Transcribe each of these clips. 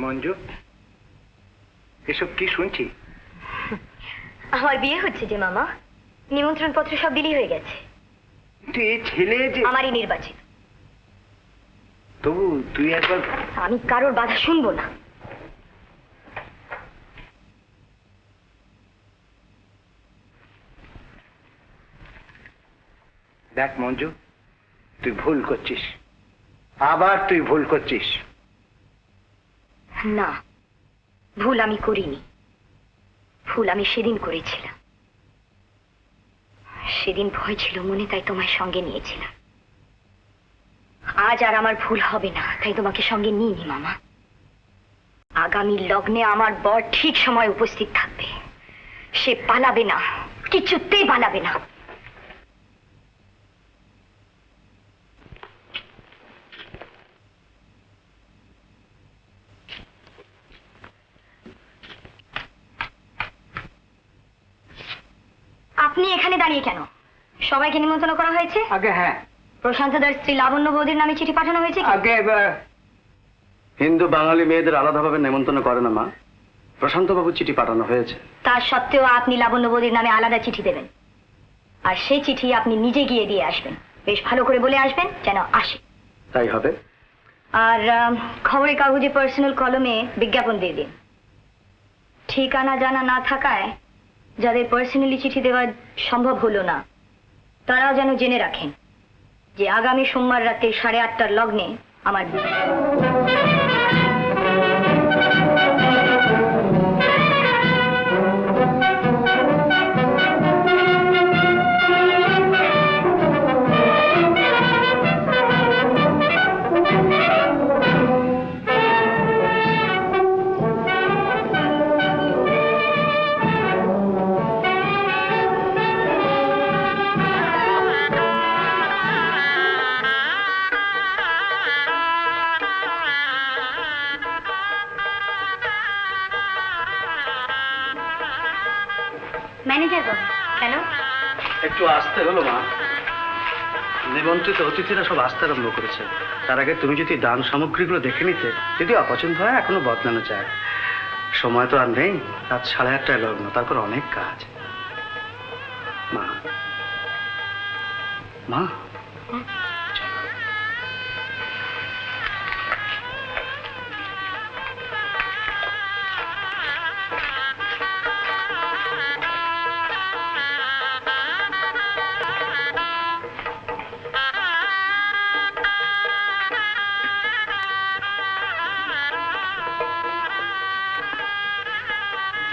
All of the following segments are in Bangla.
মঞ্জু, এসব কি শুনছি? আমার বিয়ে হচ্ছে যে মামা, নিমন্ত্রণ পত্র সব বিলি হয়ে গেছে। কিন্তু এই ছেলে যে আমারই নির্বাচিত। তবু তুই একবার। আমি কারোর বাধা শুনবো না। দেখ মঞ্জু, তুই ভুল করছিস, আবার তুই ভুল করছিস। না, ভুল আমি করিনি। ভুল আমি সেদিন করেছিলাম। সেদিন ভয় ছিল মনে, তাই তোমায় সঙ্গে নিয়েছিলাম। আজ আর আমার ভুল হবে না, তাই তোমাকে সঙ্গে নিইনি মামা। আগামী লগ্নে আমার বর ঠিক সময় উপস্থিত থাকবে। সে পালাবে না, কিছুতেই পালাবে না। আপনি এখানে দাঁড়িয়ে কেন? সবাইকে নিমন্ত্রণ করা হয়েছে? আগে হ্যাঁ। প্রশান্ত দার স্ত্রী লাবণ্য বৌদির নামে চিঠি পাঠানো হয়েছে কি? আগে হিন্দু বাঙালি মেয়েদের আলাদাভাবে নেমন্তন্ন করে না মা। প্রশান্ত বাবু চিঠি পাঠানো হয়েছে। তার সত্ত্বেও আপনি লাবণ্য বৌদির নামে আলাদা চিঠি দেবেন, আর সেই চিঠি আপনি নিজে গিয়ে দিয়ে আসবেন। বেশ ভালো করে বলে আসবেন যেন আসে। তাই হবে। আর খবরের কাগজে পার্সোনাল কলমে বিজ্ঞাপন দিয়ে দিন। ঠিকানা জানা না থাকায় যাদের পার্সোনালি চিঠি দেওয়া সম্ভব হলো না, তারাও যেন জেনে রাখেন যে আগামী সোমবার রাতে 8:30টার লগ্নে আমার বিয়ে। ম্যানেজার বাবু, কেন? একটু আসতে হলো মা। নিমন্ত্রিত অতিথিরা সব আসতে আরম্ভ করেছে। তার আগে তুমি যদি দান সামগ্রীগুলো দেখে নিতে, যদি অপছন্দ হয় এখনো বদলানো চায়। সময় তো আর নেই, রাত 8:30টায় লগ্ন, তারপর অনেক কাজ। মা মা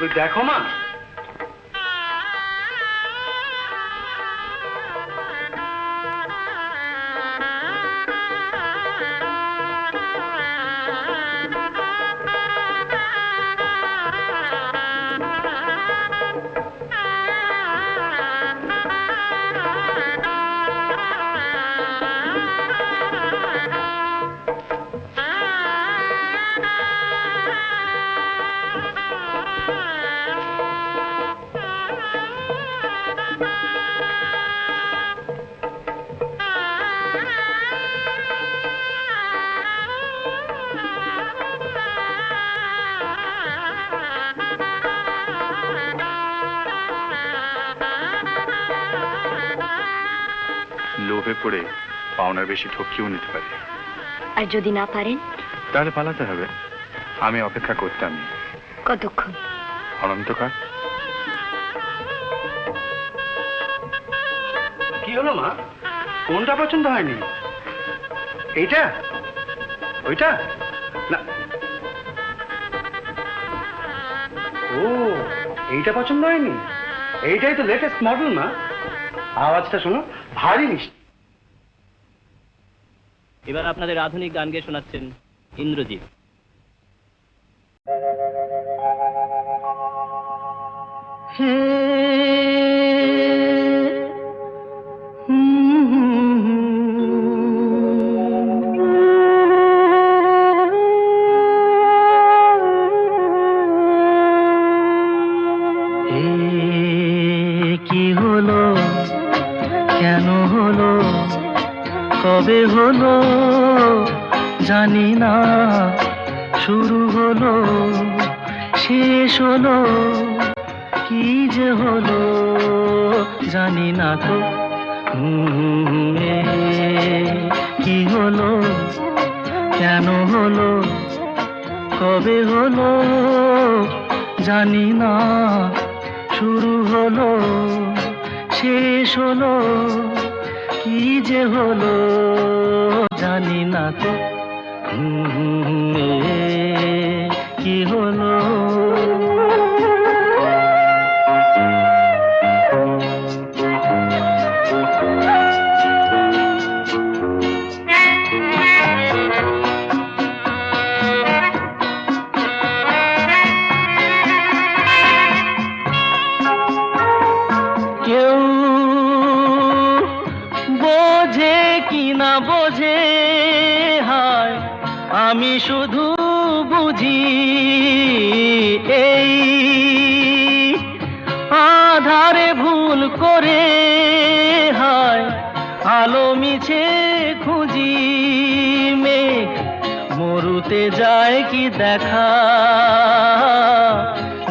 তুই দেখো মা। লোভে পড়ে পাওনার বেশি ঠকিয়েও নিতে পারে। আর যদি না পারেন? তাহলে পালাতে হবে। আমি অপেক্ষা করতাম। কতক্ষণ? অনন্তকাল। কি হলো মা? কোনটা পছন্দ হয়নি? এইটা? ওইটা? না, ও এইটা পছন্দ হয়নি? এইটাই তো লেটেস্ট মডেল মা। আওয়াজটা শোনো, ভারী মিষ্টি। এবার আপনাদের আধুনিক গান গেয়ে শোনাচ্ছেন ইন্দ্রজিৎ। কি হলো, কেন হলো, কবে হলো জানি না, শুরু হলো শেষ হলো, কি যে হলো জানি না তো। কি হলো, কেন হলো, কবে হলো জানি না। শুরু হলো, শেষ হলো, কি যে হলো জানি না তো। কি হলো। কেউ বোঝে কি না বোঝে, হায় আমি শুধু বুঝি এই আধারে ভুল করে, হায় আলো মিছে খুঁজি। মেঘ মরুতে যায় কি দেখা,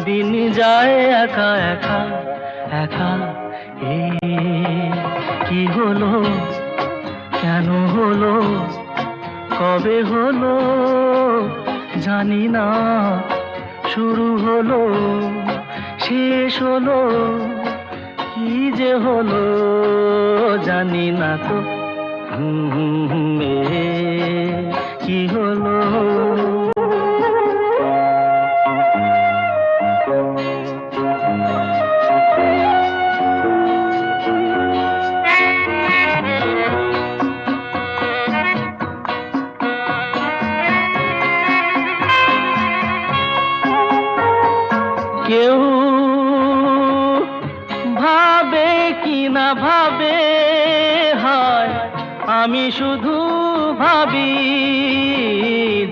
দিন যায় একা একা একা। কি হলো, কেন হলো, কবে হলো জানি না। শুরু হলো, শেষ হলো, কি যে হলো জানি না তো। কি হলো। কেউ ভাবে কি না ভাবে, হায় আমি শুধু ভাবি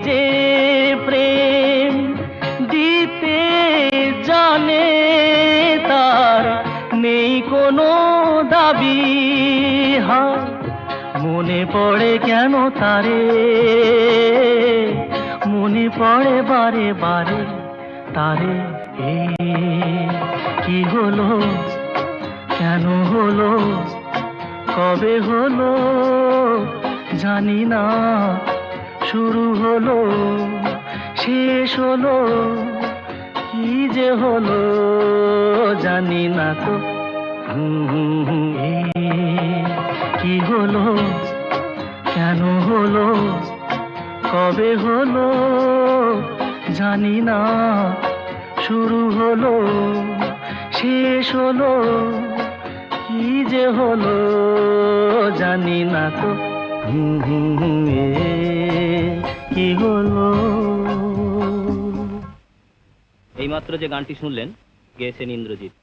যে প্রেম দিতে জানে তার নেই কোনো দাবি। হায় মনে পড়ে কেন তারে, মনে পড়ে বারে বারে তারে। কি হলো, কেন হলো, কবে হলো জানি না। শুরু হলো, শেষ হলো, কি যে হলো জানি না তো। কি হলো, কেন হলো, কবে হলো জানি না। শুরু হলো, শেষ হলো, কি যে হলো জানি না তো। কি হলো। এইমাত্র যে গানটি শুনলেন গেয়েছেন Indrajit.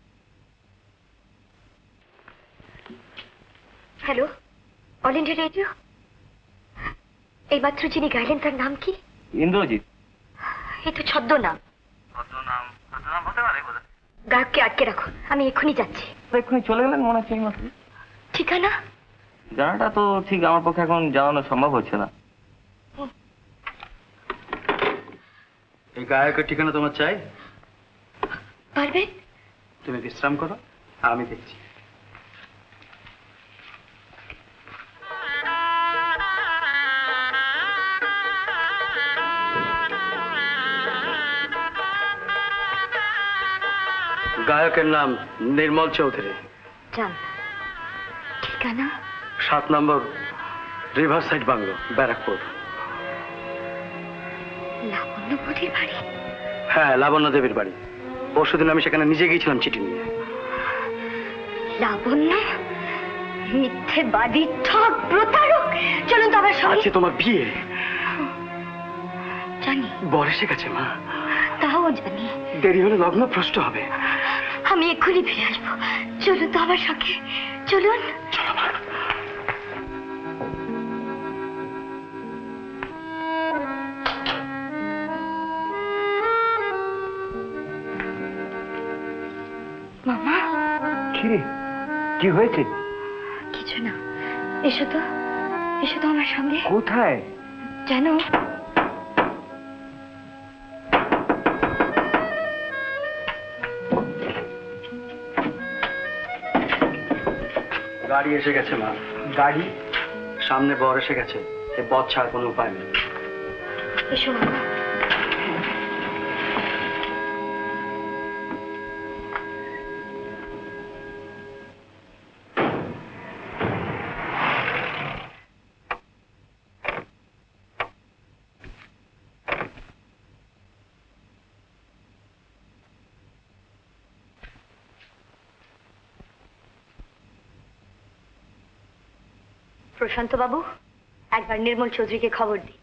Hello, all India radio. এইমাত্র যিনি গাইলেন তার নাম কি? ইন্দ্রজিৎ। এই তো ছদ্মনাম। গায়ককে আটকে রাখো, আমি এক্ষুনি যাচ্ছি। এক্ষুনি চলে গেলেন মনে হচ্ছে এইমাত্র। ঠিকানা? জানাটা তো ঠিক আমার পক্ষে এখন জানানো সম্ভব হচ্ছে না। এই গায়কের ঠিকানা তোমার চাই? পারবে? তুমি বিশ্রাম করো, আমি দেখছি। গায়কের নাম নির্মল চৌধুরী। যান। ঠিকানা? 7 নম্বর রিভার সাইড বাংলো, ব্যারাকপুর। লাবণ্য বুড়ির বাড়ি? হ্যাঁ, লাবণ্য দেবীর বাড়ি। পরশুদিন আমি সেখানে নিজে গিয়েছিলাম চিঠি নিয়ে। লাবণ্য মিথ্যেবাদী, ঠক, প্রতারক। চলুন তো আমার সঙ্গে। আজকে তোমার বিয়ে। জানি। বর এসে গেছে মা। তাও জানি। দেরি হলে লগ্ন ভ্রষ্ট হবে। আমি এক্ষুনি ফিরে আসবো। চলুন তো আমার সঙ্গে, চলুন। চলো মা। মামা। কি রে, কি হয়েছে? কিছু না, এসো তো, এসো তো আমার সঙ্গে। কোথায়? জানো, গাড়ি এসে গেছে মা। গাড়ি? সামনে বর এসে গেছে, এ পথ ছাড় কোনো উপায় নেই। এসো মা। প্রশান্ত বাবু, একবার নির্মল চৌধুরীকে খবর দিই।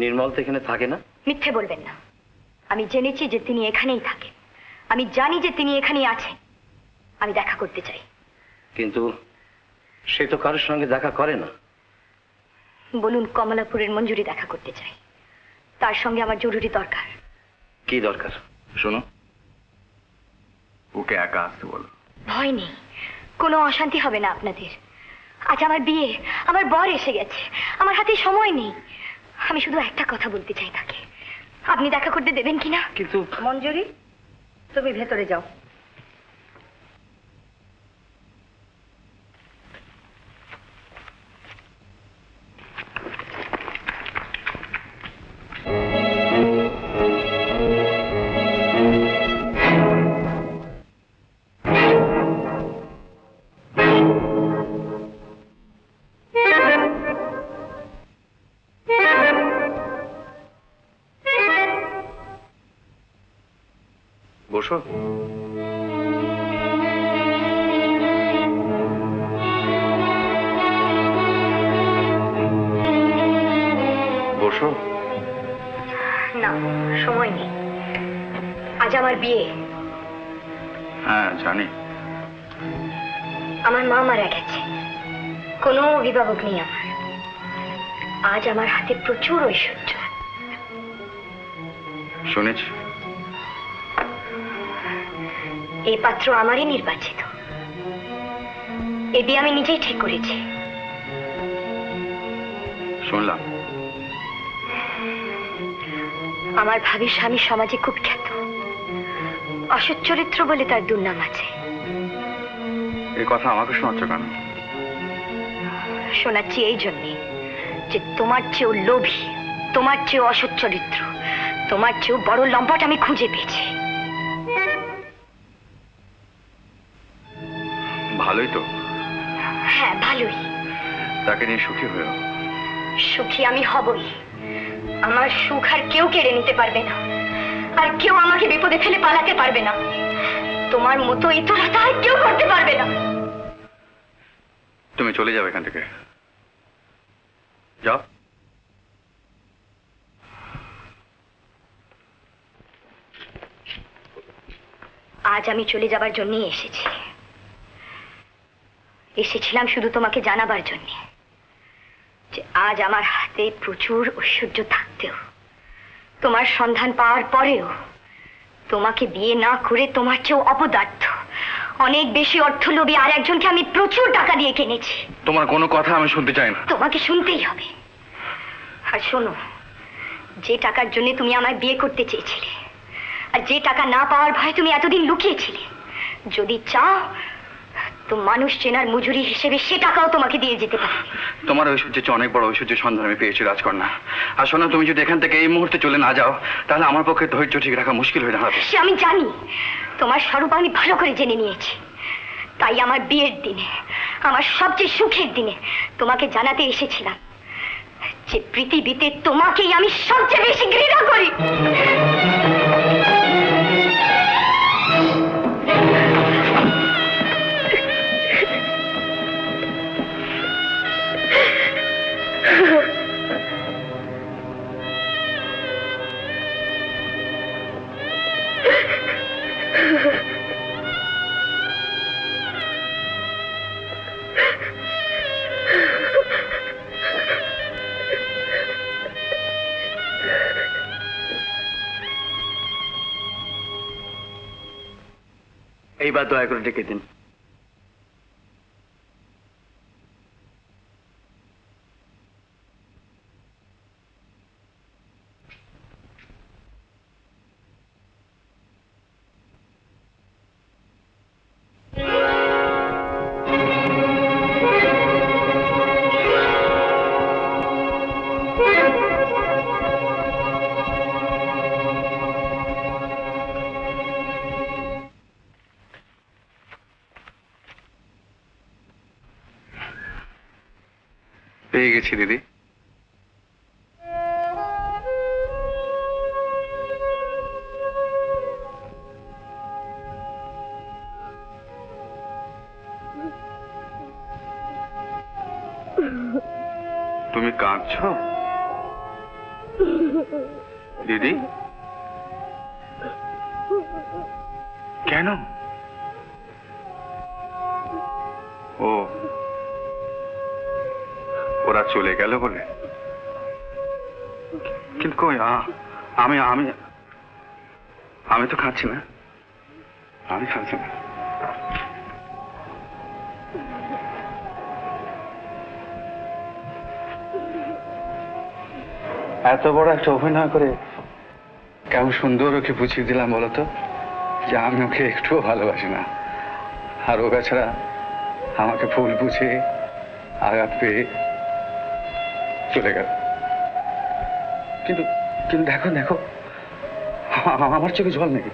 নির্মল তো এখানে থাকে না। মিথ্যে বলবেন না। আমি জেনেছি যে তিনি এখানেই থাকেন। আমি জানি যে তিনি এখানেই আছেন। আমি দেখা করতে চাই। কিন্তু সে তো কারোর সঙ্গে দেখা করে না। বলুন কমলাপুরের মঞ্জুরি দেখা করতে চাই। তার সঙ্গে আমার জরুরি দরকার। কি দরকার? শোনো, ওকে একা আসতে বলো। ভয় নেই, কোনো অশান্তি হবে না আপনাদের। আজ আমার বিয়ে, আমার বর এসে গেছে, আমার হাতে সময় নেই। আমি শুধু একটা কথা বলতে চাই তাকে। আপনি দেখা করতে দেবেন কিনা? কিন্তু মঞ্জুরি, তুমি ভেতরে যাও। বসো। বসো। না, সময় নেই। আজ আমার বিয়ে। হ্যাঁ জানি। আমার মা মারা গেছে, কোনো অভিভাবক নেই আমার। আজ আমার হাতে প্রচুর ঐশ্বর্য। শুনেছি। এই পাত্র আমারই নির্বাচিত। এ বিয়ে আমি নিজেই ঠিক করেছি। শুনলাম। আমার ভাবি স্বামী সমাজে খুব খ্যাত। অসৎ চরিত্র বলে তার দুর্নাম আছে। এই কথা আমাকে শোনাচ্ছ কেন? শোনাচ্ছি এই জন্যে যে তোমার চেয়েও লোভী, তোমার চেয়েও অসৎ চরিত্র, তোমার চেয়েও বড় লম্পট আমি খুঁজে পেয়েছি। ভালোই তো। হ্যাঁ ভালোই। তাকে নিয়ে সুখী হয়েও। সুখী আমি হবই। আমার সুখ আর কেউ কেড়ে নিতে পারবে না, আর কেউ আমাকে বিপদে ফেলে পালাতে পারবে না। তোমার মতো ইতরতা আর কেউ করতে পারবে না। তুমি চলে যাবে এখান থেকে। যাও। আজ আমি চলে যাবার জন্যই এসেছি। এসেছিলাম শুধু তোমাকে জানাবার জন্য যে আজ আমার হাতে প্রচুর ঐশ্বর্য থাকতেও, তোমার সন্ধান পাওয়ার পরেও, তোমাকে বিয়ে না করে তোমার চেয়েও অপদার্থ, অনেক বেশি অর্থলোভী আর একজনকে আমি প্রচুর টাকা দিয়ে কিনেছি। তোমার কোনো কথা আমি শুনতে চাই না। তোমাকে শুনতেই হবে। আর শোনো, যে টাকার জন্য তুমি আমায় বিয়ে করতে চেয়েছিলে, আর যে টাকা না পাওয়ার ভয়ে তুমি এতদিন লুকিয়েছিলে, যদি চাও তো মানুষ চেনার মজুরি হিসেবে সে টাকাও তোমাকে দিয়ে যেতে পারে। তোমার ঐশ্বর্যের চেয়ে অনেক বড় ঐশ্বর্যের সন্ধান আমি পেয়েছি রাজকন্যা। আর শোনো, তুমি যদি এখান থেকে এই মুহূর্তে চলে না যাও তাহলে আমার পক্ষে ধৈর্য ঠিক রাখা মুশকিল হয়ে দাঁড়াবে। সে আমি জানি। তোমার স্বরূপ আমি ভালো করে জেনে নিয়েছি। তাই আমার বিয়ের দিনে, আমার সবচেয়ে সুখের দিনে তোমাকে জানাতে এসেছিলাম যে পৃথিবীতে তোমাকেই আমি সবচেয়ে বেশি ঘৃণা করি। এইবার দয়া করে ডেকে দিন। পেয়ে গেছি দিদি। তুমি কাঁদছো দিদি? কেন? ও, ওরা চলে গেল বলে? কিন্তু কই, আমি আমি আমি তো খাচ্ছি না, আমি খাচ্ছি না। এত বড় একটা অভিনয় করে কেমন সুন্দর ওকে বুঝিয়ে দিলাম বলতো যে আমি ওকে একটুও ভালোবাসি না, আর ও ছাড়া আমাকে ভুল বুঝে আঘাত পেয়ে চলে গেল। কিন্তু কিন্তু দেখো দেখো, আমার চোখে জল নেই।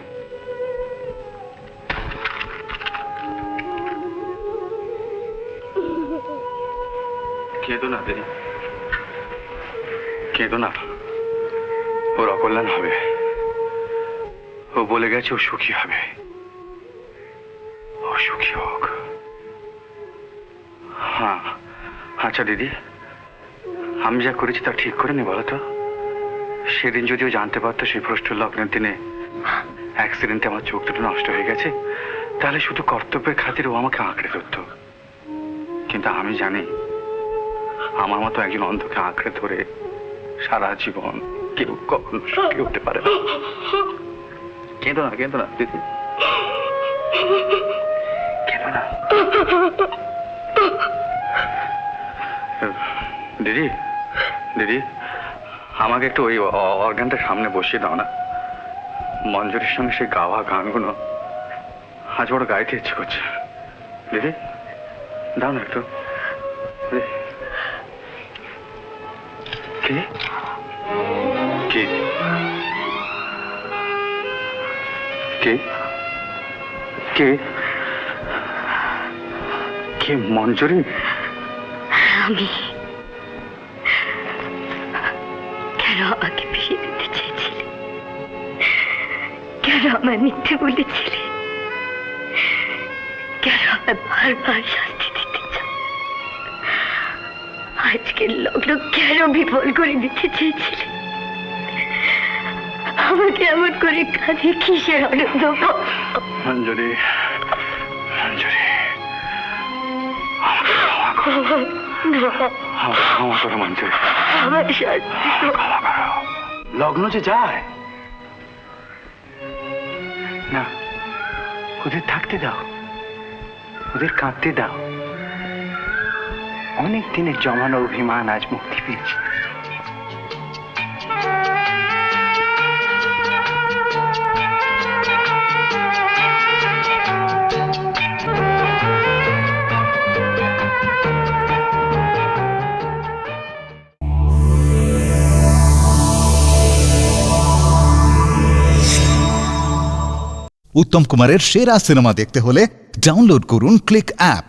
কেঁদো না দিদি, কেঁদো না, ওর অকল্যাণ হবে। ও বলে গেছে ও সুখী হবে, ও সুখী হোক। হ্যাঁ, আচ্ছা দিদি, আমি যা করেছি তা ঠিক করে নি বলো তো? সেদিন যদিও জানতে পারতো সেই প্রশ্ন লগ্নের দিনে অ্যাক্সিডেন্টে আমার চোখ দুটো নষ্ট হয়ে গেছে, তাহলে শুধু কর্তব্যের খাতির ও আমাকে আঁকড়ে ধরতো। কিন্তু আমি জানি আমার মতো একজন অন্ধকে আঁকড়ে ধরে সারা জীবন কেউ কখনো সুখী হতে পারে না। কেঁদো না, কেঁদো না দিদি, কেঁদো না। দিদি, দিদি, আমাকে একটু ওই অর্গানটা সামনে বসিয়ে দাও না। মঞ্জুরির সঙ্গে সেই গাওয়া গানগুলো আজ বড় গাইতে ইচ্ছে করছে। দিদি, দাও না একটু। কে কে কে কে কে মঞ্জুরি? আমি কেন আমাকে ফিরিয়ে দিতে চেয়েছিলে? কেন আমায় মিথ্যে বলেছিলে? কেন আমায় বারবার শাস্তি দিতে চাও? আজকের লগ্ন কেন বিফল করে দিতে চেয়েছিলে? আমাকে এমন করে কাঁধে কিসের আনন্দ? মঞ্জুরি, মঞ্জুরি, ক্ষমা করো মঞ্জুরি, আমার শাস্তি ক্ষমা করো। লগ্ন যে যায় না, ওদের থাকতে দাও, ওদের কাঁদতে দাও। অনেক দিনের জমানো অভিমান আজ মুক্তি পেয়েছে। উত্তম কুমারের সেরা সিনেমা দেখতে হলে ডাউনলোড করুন ক্লিক অ্যাপ।